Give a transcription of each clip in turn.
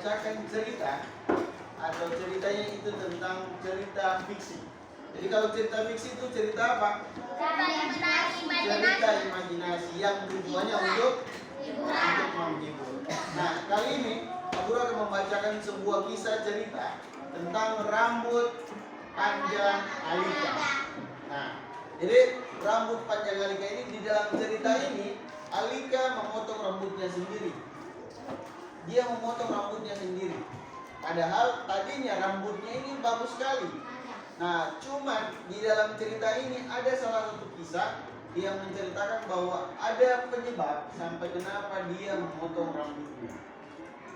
membacakan cerita atau ceritanya itu tentang cerita fiksi. Jadi kalau cerita fiksi itu cerita apa? Cerita imajinasi yang tujuannya untuk menghibur. Nah, kali ini Pak Guru akan membacakan sebuah kisah cerita tentang rambut panjang Alika. Nah, jadi rambut panjang Alika ini, di dalam cerita ini Alika memotong rambutnya sendiri. Dia memotong rambutnya sendiri. Padahal tadinya rambutnya ini bagus sekali. Nah, cuman di dalam cerita ini ada salah satu kisah yang menceritakan bahwa ada penyebab sampai kenapa dia memotong rambutnya.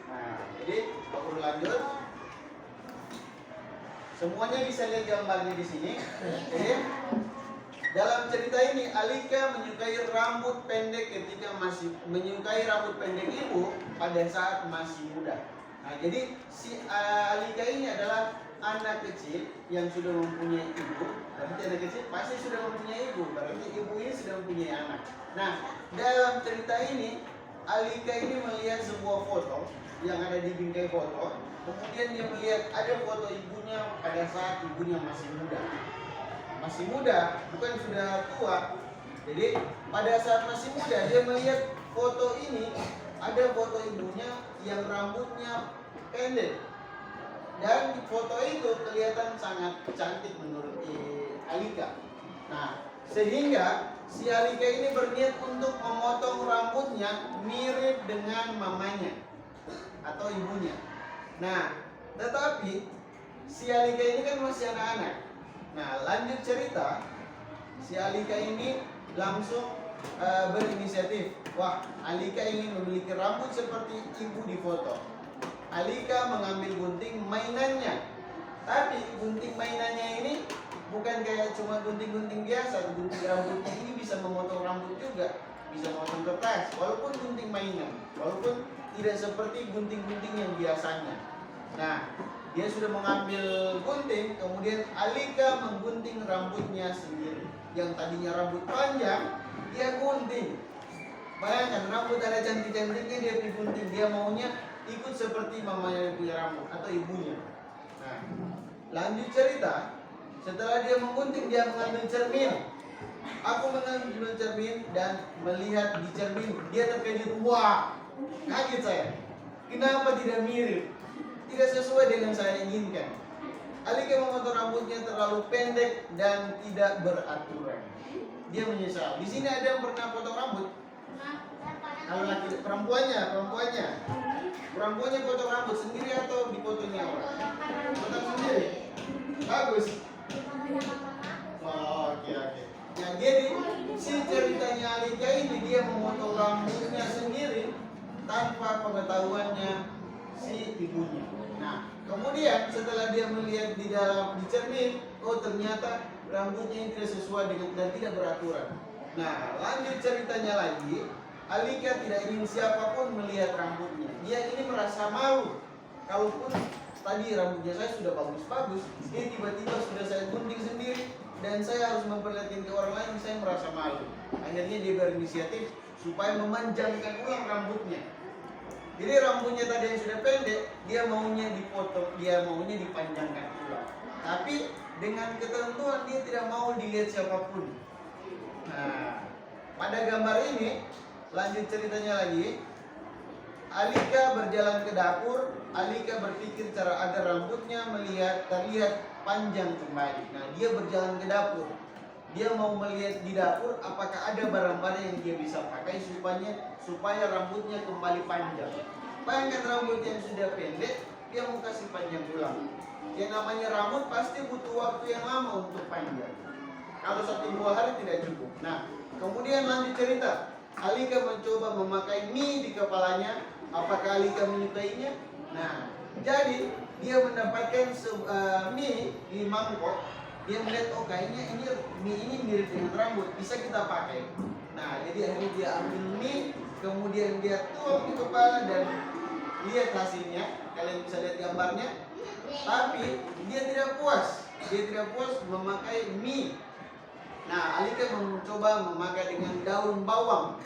Nah, jadi aku lanjut. Semuanya bisa lihat gambarnya di sini. Jadi, dalam cerita ini Alika menyukai rambut pendek menyukai rambut pendek ibu pada saat masih muda. Nah, jadi si Alika ini adalah anak kecil yang sudah mempunyai ibu. Berarti anak kecil pasti sudah mempunyai ibu. Berarti ibu ini sudah mempunyai anak. Nah, dalam cerita ini Alika ini melihat sebuah foto yang ada di bingkai foto. Kemudian dia melihat ada foto ibunya pada saat ibunya masih muda. Masih muda, bukan sudah tua. Jadi pada saat masih muda dia melihat foto ini, ada foto ibunya yang rambutnya pendek. Dan di foto itu kelihatan sangat cantik menurut Alika. Nah, sehingga si Alika ini berniat untuk memotong rambutnya mirip dengan mamanya atau ibunya. Nah, tetapi si Alika ini kan masih anak-anak. Nah, lanjut cerita, si Alika ini langsung berinisiatif. Wah, Alika ingin memiliki rambut seperti ibu di foto. Alika mengambil gunting mainannya. Tapi gunting mainannya ini bukan kayak cuma gunting-gunting biasa. Gunting rambutnya ini bisa memotong rambut juga, bisa memotong kertas. Walaupun gunting mainan, walaupun tidak seperti gunting-gunting yang biasanya. Nah, dia sudah mengambil gunting, kemudian Alika menggunting rambutnya sendiri. Yang tadinya rambut panjang, dia gunting. Bayangkan, rambut ada cantik-cantiknya dia digunting. Dia maunya ikut seperti mamanya punya rambut atau ibunya. Nah, lanjut cerita. Setelah dia menggunting, dia mengambil cermin. Aku mengambil cermin dan melihat di cermin, dia terkejut. Wah, kaget saya. Kenapa tidak mirip? Tidak sesuai dengan saya inginkan. Alika memotong rambutnya terlalu pendek dan tidak beraturan. Dia menyesal. Di sini ada yang pernah potong rambut? Kalau laki perempuannya potong rambut sendiri atau dipotonya orang? Potong sendiri. Bagus. Oh, oke. Nah, jadi si ceritanya Alika ini dia memotong rambutnya sendiri tanpa pengetahuannya si ibunya. Nah, kemudian setelah dia melihat di cermin, oh ternyata rambutnya ini tidak sesuai dengan dan tidak beraturan. Nah, lanjut ceritanya lagi, Alika tidak ingin siapapun melihat rambutnya. Dia ini merasa malu. Kalaupun tadi rambutnya saya sudah bagus-bagus, dia tiba-tiba sudah saya gunting sendiri dan saya harus memperlihatkan ke orang lain, saya merasa malu. Akhirnya dia berinisiatif supaya memanjangkan ulang rambutnya. Jadi rambutnya tadi yang sudah pendek, dia maunya dipotong, dia maunya dipanjangkan ulang. Tapi dengan ketentuan dia tidak mau dilihat siapapun. Nah, pada gambar ini, lanjut ceritanya lagi. Alika berjalan ke dapur. Alika berpikir cara agar rambutnya terlihat panjang kembali. Nah, dia berjalan ke dapur. Dia mau melihat di dapur apakah ada barang-barang yang dia bisa pakai supaya rambutnya kembali panjang. Bayangkan rambut yang sudah pendek, dia mau kasih panjang ulang. Yang namanya rambut pasti butuh waktu yang lama untuk panjang. Kalau 1-2 hari tidak cukup. Nah, kemudian lanjut cerita. Alika mencoba memakai mie di kepalanya. Apakah Alika menyukainya? Nah, jadi dia mendapatkan mie di mangkok. Dia melihat, oh kayaknya mie ini mirip dengan rambut, bisa kita pakai. Nah, jadi akhirnya dia ambil mie, kemudian dia tuang di kepala dan lihat hasilnya. Kalian bisa lihat gambarnya. Tapi dia tidak puas. Dia tidak puas memakai mie. Nah, Alika mencoba memakai dengan daun bawang.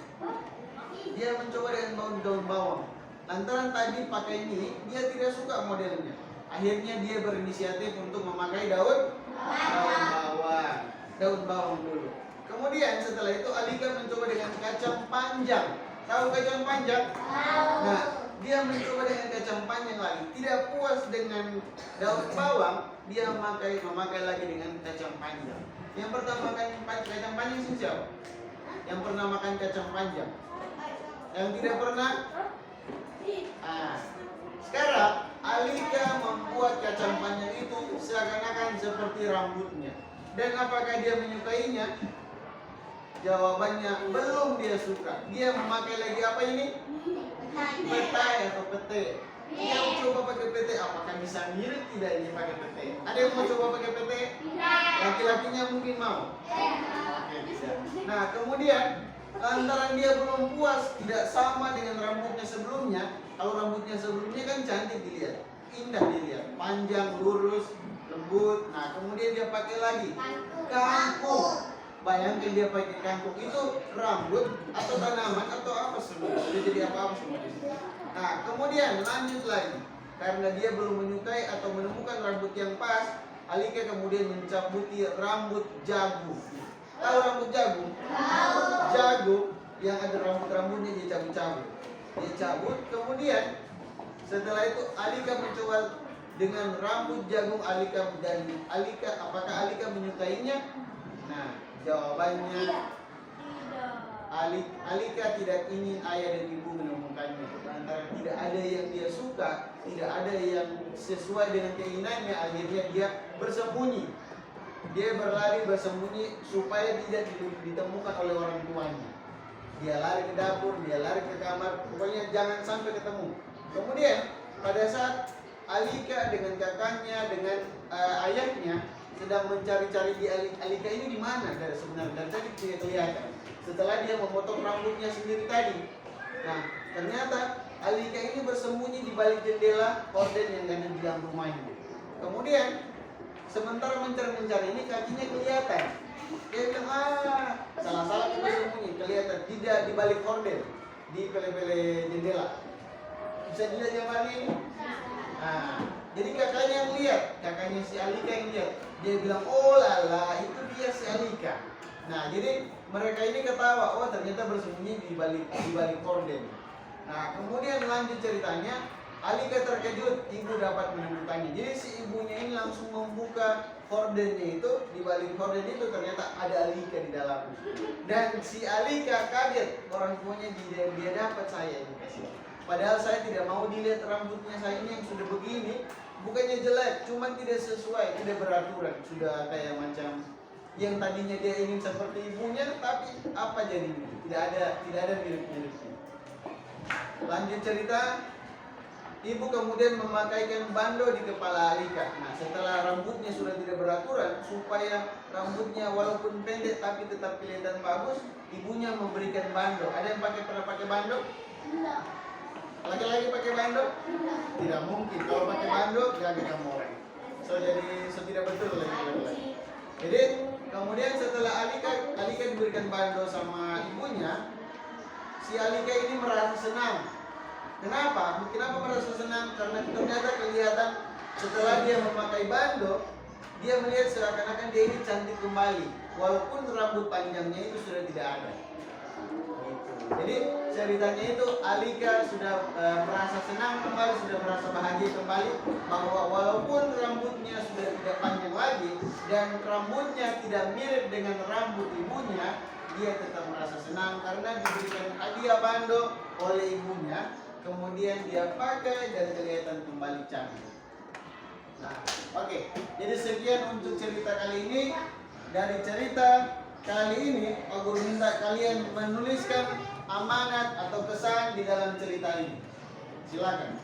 Dia mencoba dengan daun bawang. Lantaran tadi pakai ini, dia tidak suka modelnya. Akhirnya dia berinisiatif untuk memakai daun bawang. Daun bawang dulu. Kemudian setelah itu Alika mencoba dengan kacang panjang. Tahu kacang panjang? Nah, dia mencoba dengan kacang panjang lagi. Tidak puas dengan daun bawang, dia memakai lagi dengan kacang panjang. Yang pertama makan kacang panjang siapa? Yang pernah makan kacang panjang? Yang tidak pernah? Sekarang Alika membuat kacang panjang itu seakan-akan seperti rambutnya. Dan apakah dia menyukainya? Jawabannya belum dia suka. Dia memakai lagi apa ini? Petai atau pete. Dia mencoba pakai pete. Apakah bisa mirip tidak ini pakai pete? Ada yang mau coba pakai pete? Laki-lakinya mungkin mau. Oke, bisa. Nah, kemudian lantaran dia belum puas, tidak sama dengan rambutnya sebelumnya. Kalau rambutnya sebelumnya kan cantik dilihat, indah dilihat, panjang, lurus, lembut. Nah, kemudian dia pakai lagi kangkung. Bayangkan dia pakai kangkung, itu rambut atau tanaman atau apa semua? Dia jadi apa-apa semua di sini. Nah, kemudian lanjut lagi. Karena dia belum menyukai atau menemukan rambut yang pas, Alika kemudian mencabuti rambut jagung. Tahu rambut jagung? Jagung yang ada rambut-rambutnya dia cabut-cabut. Dia cabut, kemudian setelah itu Alika mencoba dengan rambut jagung Alika, dan apakah Alika menyukainya? Nah, jawabannya Alika tidak ingin ayah dan ibu menemukannya. Lantaran tidak ada yang dia suka, tidak ada yang sesuai dengan keinginannya, akhirnya dia bersembunyi. Dia berlari bersembunyi supaya tidak ditemukan oleh orang tuanya. Dia lari ke dapur, dia lari ke kamar, pokoknya jangan sampai ketemu. Kemudian pada saat Alika dengan kakaknya, dengan ayahnya sedang mencari-cari di Alika ini di mana sebenarnya, dan tadi tidak kelihatan. Setelah dia memotong rambutnya sendiri tadi, nah ternyata Alika ini bersembunyi di balik jendela horden yang ada di dalam rumahnya. Kemudian sementara mencari ini kakinya kelihatan. Dia bilang, salah-salah kita bersembunyi, kelihatan tidak di balik horden, di pele-pele jendela. Bisa dilihat yang mana ini? Nah, jadi kakaknya yang lihat, kakaknya si Alika yang lihat. Dia bilang, oh lala, itu dia si Alika. Nah, jadi mereka ini ketawa, oh ternyata bersembunyi di balik horden. Nah, kemudian lanjut ceritanya, Alika terkejut, ibu dapat menemukannya. Jadi si ibunya ini langsung membuka hordennya itu, di balik horden itu ternyata ada Alika di dalamnya. Dan si Alika kaget, orang tuanya dia dapat saya ini kasih. Padahal saya tidak mau dilihat rambutnya saya ini yang sudah begini, bukannya jelek, cuman tidak sesuai, tidak beraturan, sudah kayak macam yang tadinya dia ingin seperti ibunya, tapi apa jadinya? Tidak ada mirip-miripnya. Lanjut cerita, ibu kemudian memakaikan bando di kepala Alika. Nah, setelah rambutnya sudah tidak beraturan, supaya rambutnya walaupun pendek tapi tetap kelihatan bagus, ibunya memberikan bando. Ada yang pernah pakai bando? Tidak. Laki-laki pakai bando? Tidak mungkin. Kalau pakai bando, gagal kamu orang. Tidak betul lagi. Jadi kemudian setelah Alika diberikan bando sama ibunya, si Alika ini merasa senang. Kenapa? Kenapa merasa senang? Karena ternyata kelihatan setelah dia memakai bando, dia melihat seakan-akan dia ini cantik kembali, walaupun rambut panjangnya itu sudah tidak ada. Jadi ceritanya itu Alika sudah merasa senang kembali, sudah merasa bahagia kembali, bahwa walaupun rambutnya sudah tidak panjang lagi dan rambutnya tidak mirip dengan rambut ibunya, dia tetap merasa senang karena diberikan hadiah bando oleh ibunya. Kemudian dia pakai dan kelihatan kembali cantik. Nah, oke. Jadi sekian untuk cerita kali ini. Dari cerita kali ini, Pak Guru minta kalian menuliskan amanat atau kesan di dalam cerita ini. Silakan.